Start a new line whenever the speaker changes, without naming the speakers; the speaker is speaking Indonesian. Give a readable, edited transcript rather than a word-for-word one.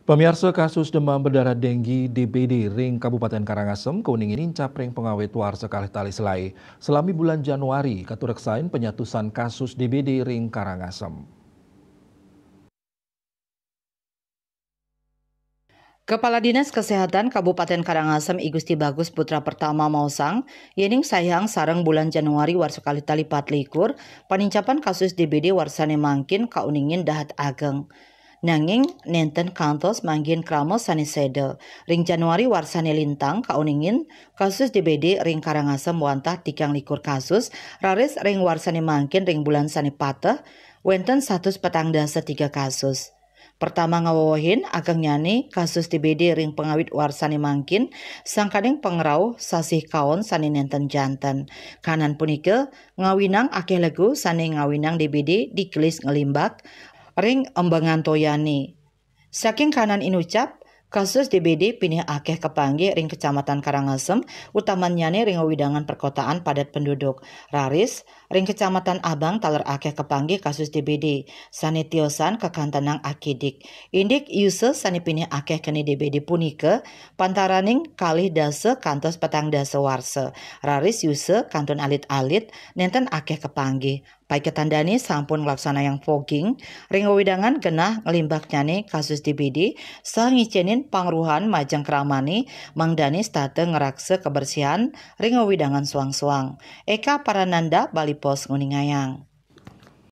Pemirsa kasus demam berdarah denggi DBD ring Kabupaten Karangasem keuningin incap ring pengawet war sekali tali selai. Selami bulan Januari katureksain penyatusan kasus DBD ring Karangasem.
Kepala Dinas Kesehatan Kabupaten Karangasem I Gusti Bagus Putra Pertama Mausang, yening sayang sareng bulan Januari war sekali tali 24 panincapan kasus DBD warsane mangkin kauningin dahat ageng. Nanging nenten kantos manggin kramo sani sede. Ring Januari warsane lintang kauningin kasus DBD ring Karangasem wantah 34 kasus, raris ring warsane mangkin ring bulan sani pateh, wenten 143 kasus. Pertama ngawawahin ageng nyani kasus DBD ring pengawit warsani mangkin sangkadeng pengerau sasih kaon sani nenten janten. Kanan punike ngawinang akeh legu sani ngawinang DBD dikelis ngelimbak ring embangan toyani. Saking kanan inucap kasus DBD pinih akeh kepanggih ring Kecamatan Karangasem, utamanya ring widangan perkotaan padat penduduk. Raris, ring Kecamatan Abang taler akeh kepanggih kasus DBD. Sani tiosan kekantenang akidik. Indik yuse sani pinih akeh keni DBD punike, pantaraning kalih dase kantos petang dase warse. Raris yuse kantun alit-alit, nenten akeh kepanggih. Pai ketandani sampun nglaksana yang fogging, ring widangan genah ngelimbak nyane kasus DBD, sah ngicenin pangruhan majang keramani, mangdani state ngerakse kebersihan, ring widangan suang-suang. Eka Parananda, Bali Pos Nguningayang.